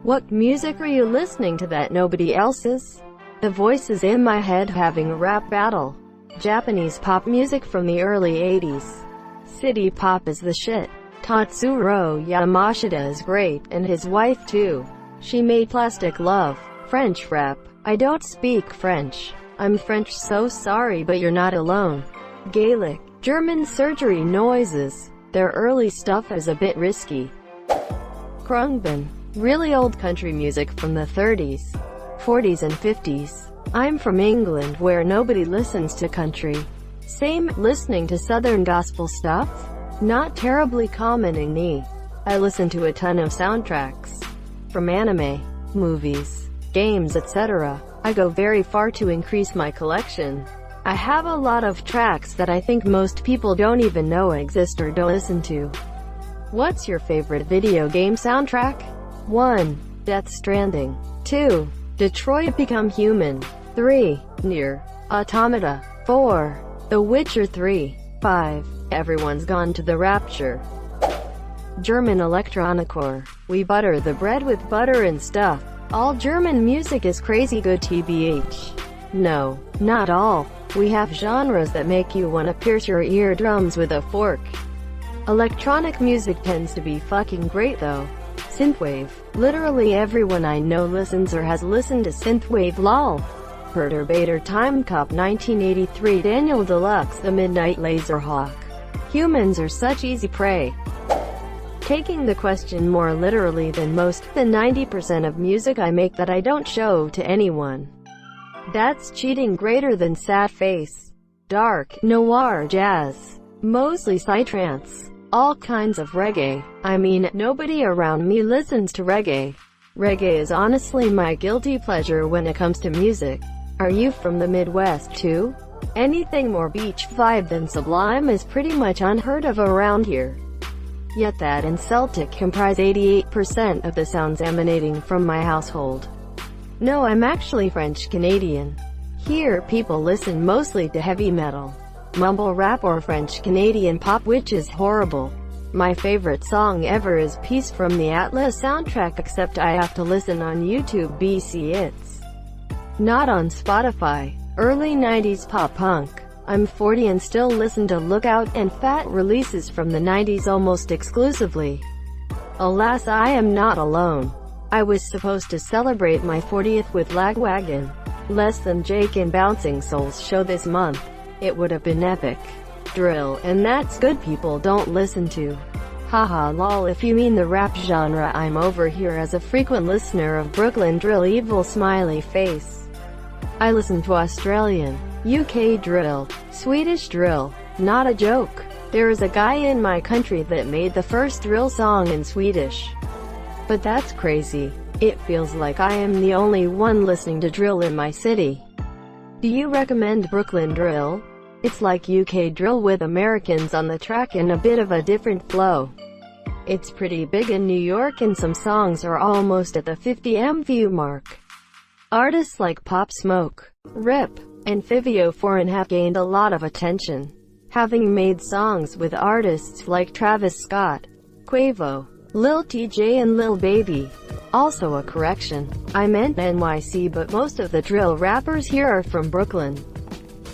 What music are you listening to that nobody else is? The voices in my head having a rap battle. Japanese pop music from the early 80s. City pop is the shit. Tatsuro Yamashita is great, and his wife too. She made Plastic Love. French rap. I don't speak French. I'm French, so sorry, but you're not alone. Gaelic. German surgery noises. Their early stuff is a bit risky. Krungbin. Really old country music from the 30s, 40s and 50s. I'm from England, where nobody listens to country. Same, listening to southern gospel stuff? Not terribly common in me. I listen to a ton of soundtracks. From anime, movies, games, etc. I go very far to increase my collection. I have a lot of tracks that I think most people don't even know exist or don't listen to. What's your favorite video game soundtrack? 1. Death Stranding. 2. Detroit Become Human. 3. Nier Automata. 4. The Witcher 3. 5. Everyone's Gone to the Rapture. German electronicore. We butter the bread with butter and stuff. All German music is crazy good tbh. No, not all. We have genres that make you want to pierce your eardrums with a fork. Electronic music tends to be fucking great though. Synthwave. Literally everyone I know listens or has listened to synthwave. Lol. Perturbator Time Cop 1983. Daniel Deluxe. The Midnight Laserhawk. Humans are such easy prey. Taking the question more literally than most, the 90% of music I make that I don't show to anyone. That's cheating. Greater than sad face. Dark, noir, jazz. Mostly psytrance. All kinds of reggae. I mean, nobody around me listens to reggae. Reggae is honestly my guilty pleasure when it comes to music. Are you from the Midwest too? Anything more beach vibe than Sublime is pretty much unheard of around here. Yet that and Celtic comprise 88% of the sounds emanating from my household. No, I'm actually French-Canadian. Here, people listen mostly to heavy metal, mumble rap or French-Canadian pop, which is horrible. My favorite song ever is Peace from the Atlas soundtrack, except I have to listen on YouTube BC it's not on Spotify. Early 90s pop punk. I'm 40 and still listen to Lookout and Fat releases from the 90s almost exclusively. Alas, I am not alone. I was supposed to celebrate my 40th with Lagwagon, Less Than Jake and Bouncing Souls show this month. It would have been epic. Drill, and that's good people don't listen to. Haha lol, if you mean the rap genre, I'm over here as a frequent listener of Brooklyn drill. Evil smiley face. I listen to Australian, UK drill, Swedish drill. Not a joke. There is a guy in my country that made the first drill song in Swedish. But that's crazy. It feels like I am the only one listening to drill in my city. Do you recommend Brooklyn drill? It's like UK drill with Americans on the track and a bit of a different flow. It's pretty big in New York and some songs are almost at the 50M view mark. Artists like Pop Smoke, Rip, and Fivio Foreign have gained a lot of attention, having made songs with artists like Travis Scott, Quavo, Lil TJ and Lil Baby. Also a correction, I meant NYC, but most of the drill rappers here are from Brooklyn.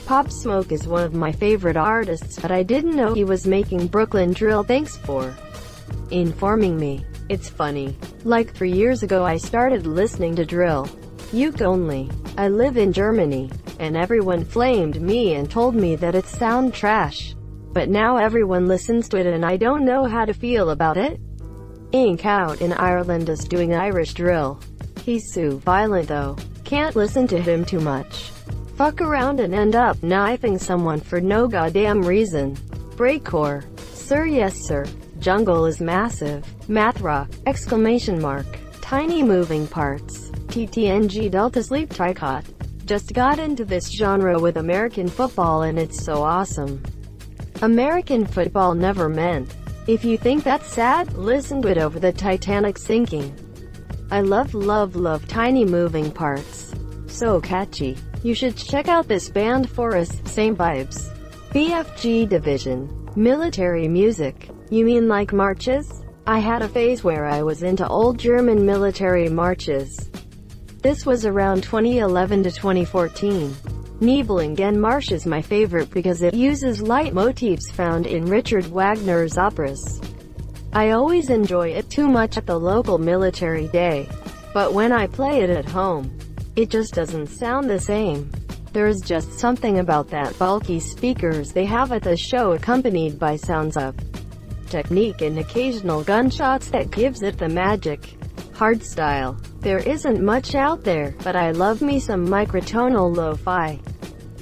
Pop Smoke is one of my favorite artists, but I didn't know he was making Brooklyn drill. Thanks for informing me. It's funny. Like 3 years ago I started listening to drill. UK only. I live in Germany, and everyone flamed me and told me that it sound trash. But now everyone listens to it and I don't know how to feel about it. Ink out in Ireland is doing Irish drill. He's so violent though. Can't listen to him too much. Fuck around and end up knifing someone for no goddamn reason. Breakcore. Sir, yes sir. Jungle is massive. Math rock. Exclamation mark. Tiny moving parts. TTNG Delta Sleep Tricot. Just got into this genre with American football and it's so awesome. American football never meant. If you think that's sad, listen to it over the Titanic sinking. I love tiny moving parts. So catchy. You should check out this band Forest, same vibes. BFG Division. Military music. You mean like marches? I had a phase where I was into old German military marches. This was around 2011 to 2014. Nibelungen is my favorite because it uses leitmotifs found in Richard Wagner's operas. I always enjoy it too much at the local military day, but when I play it at home, it just doesn't sound the same. There's just something about that bulky speakers they have at the show, accompanied by sounds of technique and occasional gunshots, that gives it the magic. Hardstyle. There isn't much out there, but I love me some microtonal lo-fi.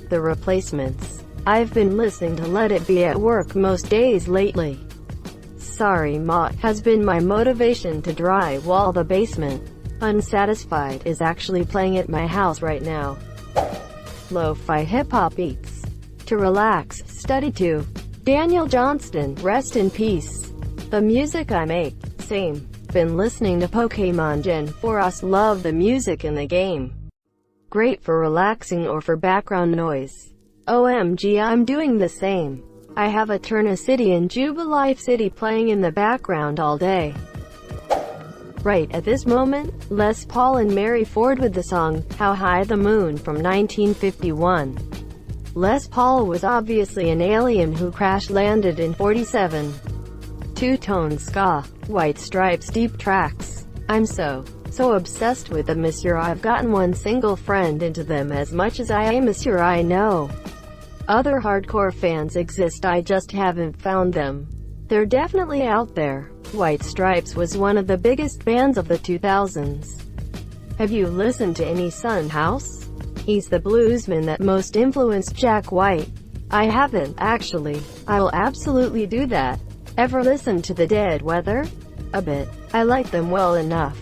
The Replacements. I've been listening to Let It Be at work most days lately. Sorry Ma has been my motivation to drywall the basement. Unsatisfied is actually playing at my house right now. Lo-fi hip-hop beats. To relax, study to. Daniel Johnston, rest in peace. The music I make. Same. Been listening to Pokemon Gen 4 Us. Love the music in the game. Great for relaxing or for background noise. OMG, I'm doing the same. I have Eterna City and Jubilife City playing in the background all day. Right at this moment, Les Paul and Mary Ford with the song, How High the Moon from 1951. Les Paul was obviously an alien who crash-landed in 47. Two-tone ska, White Stripes deep tracks. I'm so obsessed with them, Monsieur. I've gotten one single friend into them as much as I am, Monsieur. I know other hardcore fans exist, I just haven't found them. They're definitely out there. White Stripes was one of the biggest bands of the 2000s. Have you listened to any Son House? He's the bluesman that most influenced Jack White. I haven't, actually. I will absolutely do that. Ever listen to The Dead Weather? A bit. I like them well enough.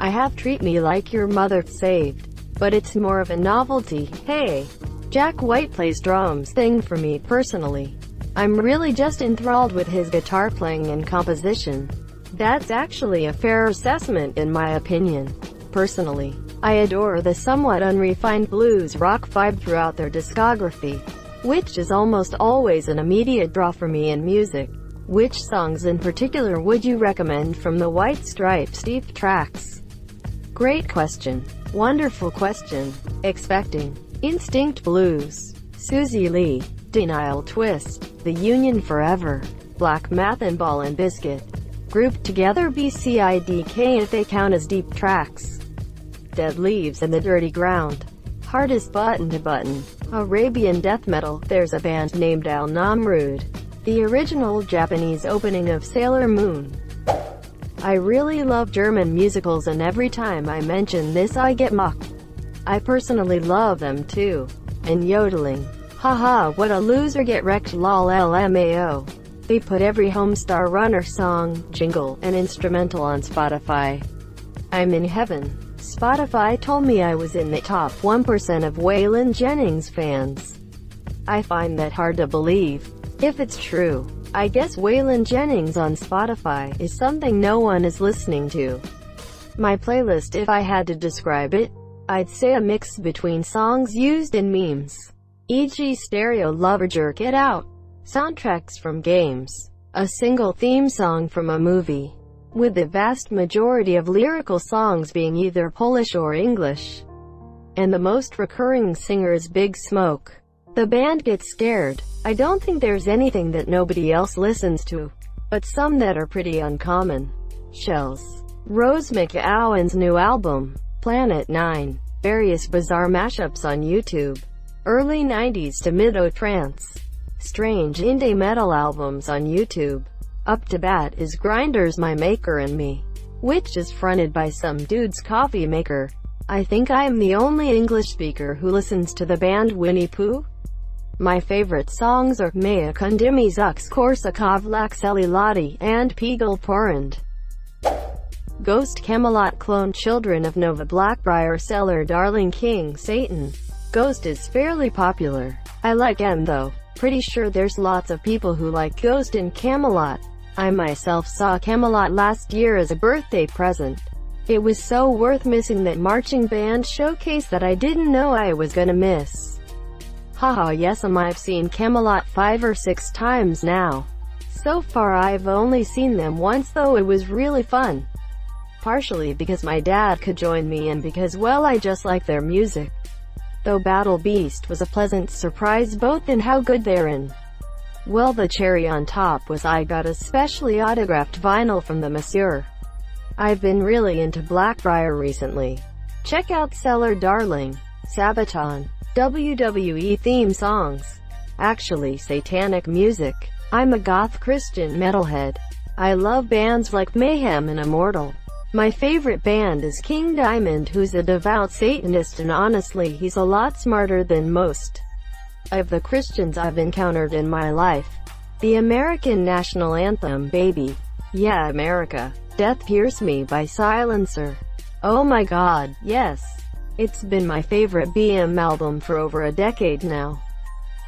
I have Treat Me Like Your Mother saved, but it's more of a novelty. Hey, Jack White plays drums thing for me personally. I'm really just enthralled with his guitar playing and composition. That's actually a fair assessment in my opinion. Personally, I adore the somewhat unrefined blues rock vibe throughout their discography, which is almost always an immediate draw for me in music. Which songs in particular would you recommend from the White Stripes deep tracks? Great question. Wonderful question. Expecting. Instinct Blues. Suzy Lee. Denial Twist. The Union Forever. Black Math and Ball and Biscuit. Grouped together BCIDK if they count as deep tracks. Dead Leaves and the Dirty Ground. Hardest Button to Button. Arabian Death Metal. There's a band named Al Namrud. The original Japanese opening of Sailor Moon. I really love German musicals, and every time I mention this I get mocked. I personally love them too. And yodeling. Haha, what a loser, get wrecked lol LMAO. They put every Homestar Runner song, jingle, and instrumental on Spotify. I'm in heaven. Spotify told me I was in the top 1% of Waylon Jennings fans. I find that hard to believe. If it's true, I guess Waylon Jennings on Spotify is something no one is listening to. My playlist, if I had to describe it, I'd say a mix between songs used in memes, e.g. Stereo Lover, Jerk It Out, soundtracks from games, a single theme song from a movie, with the vast majority of lyrical songs being either Polish or English. And the most recurring singer is Big Smoke. The band Gets Scared. I don't think there's anything that nobody else listens to, but some that are pretty uncommon. Shells. Rose McGowan's new album, Planet 9. Various bizarre mashups on YouTube. Early 90s to mid-o trance. Strange indie metal albums on YouTube. Up to bat is Grinders My Maker and Me, which is fronted by some dude's coffee maker. I think I am the only English speaker who listens to the band Winnie Pooh. My favorite songs are Mea Kundimi Zux Korsakov Laxeli Lottie and Pegel Porand. Ghost Camelot Clone Children of Nova Blackbriar Cellar Darling King Satan. Ghost is fairly popular. I like M though. Pretty sure there's lots of people who like Ghost and Camelot. I myself saw Camelot last year as a birthday present. It was so worth missing that marching band showcase that I didn't know I was gonna miss. Haha, yes, I've seen Camelot 5 or 6 times now. So far I've only seen them once, though it was really fun. Partially because my dad could join me and because, well, I just like their music. Though Battle Beast was a pleasant surprise both in how good they're in. Well, the cherry on top was I got a specially autographed vinyl from the Monsieur. I've been really into Blackbriar recently. Check out Cellar Darling, Sabaton, WWE theme songs. Actually, satanic music. I'm a goth Christian metalhead. I love bands like Mayhem and Immortal. My favorite band is King Diamond, who's a devout Satanist, and honestly he's a lot smarter than most of the Christians I've encountered in my life. The American national anthem, Baby, Yeah America, Death Pierce Me by Silencer. Oh my god, yes. It's been my favorite BM album for over a decade now.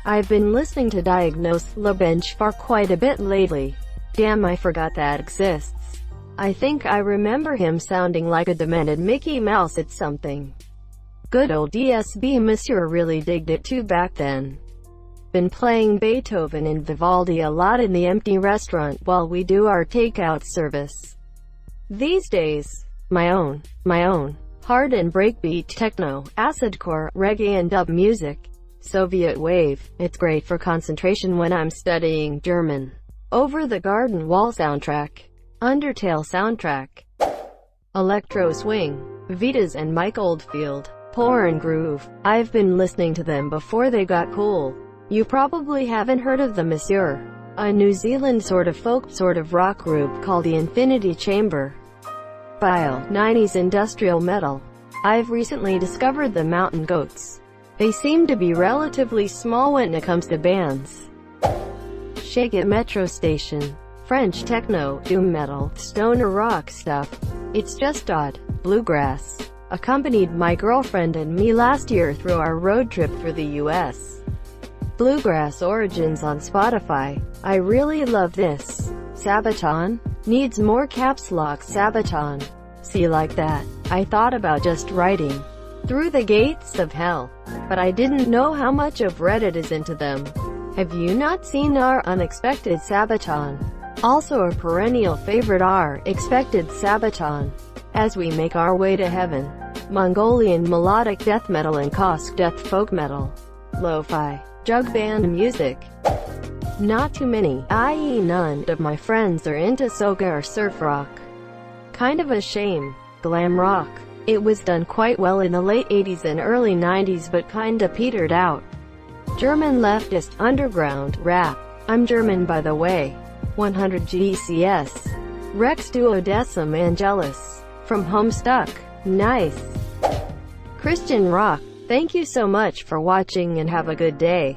I've been listening to Diagnose La Bench for quite a bit lately. Damn, I forgot that exists. I think I remember him sounding like a demented Mickey Mouse at something. Good old DSB Monsieur really digged it too back then. Been playing Beethoven and Vivaldi a lot in the empty restaurant while we do our takeout service. These days, my own, hard and breakbeat techno, acidcore, reggae and dub music. Soviet wave. It's great for concentration when I'm studying German. Over the Garden Wall soundtrack. Undertale soundtrack. Electro Swing. Beatz and Mike Oldfield. Porn Groove. I've been listening to them before they got cool. You probably haven't heard of the Monsieur. A New Zealand sort of folk, sort of rock group called the Infinity Chamber. Bile. 90s industrial metal. I've recently discovered the Mountain Goats. They seem to be relatively small when it comes to bands. Shake It Metro Station. French techno, doom metal, stoner rock stuff. It's just odd. Bluegrass. Accompanied my girlfriend and me last year through our road trip through the US. Bluegrass Origins on Spotify. I really love this. Sabaton? Needs more caps lock. Sabaton. See, like that. I thought about just writing Through the Gates of Hell, but I didn't know how much of Reddit is into them. Have you not seen our Unexpected Sabaton? Also a perennial favorite, our Expected Sabaton. As we make our way to heaven. Mongolian melodic death metal and Kosk death folk metal. Lo-fi, jug band music. Not too many, i.e. none, of my friends are into soca or surf rock. Kind of a shame. Glam rock. It was done quite well in the late 80s and early 90s but kinda petered out. German leftist, underground, rap. I'm German, by the way. 100 GCS. Rex Duodecim Angelus. From Homestuck. Nice. Christian rock. Thank you so much for watching and have a good day.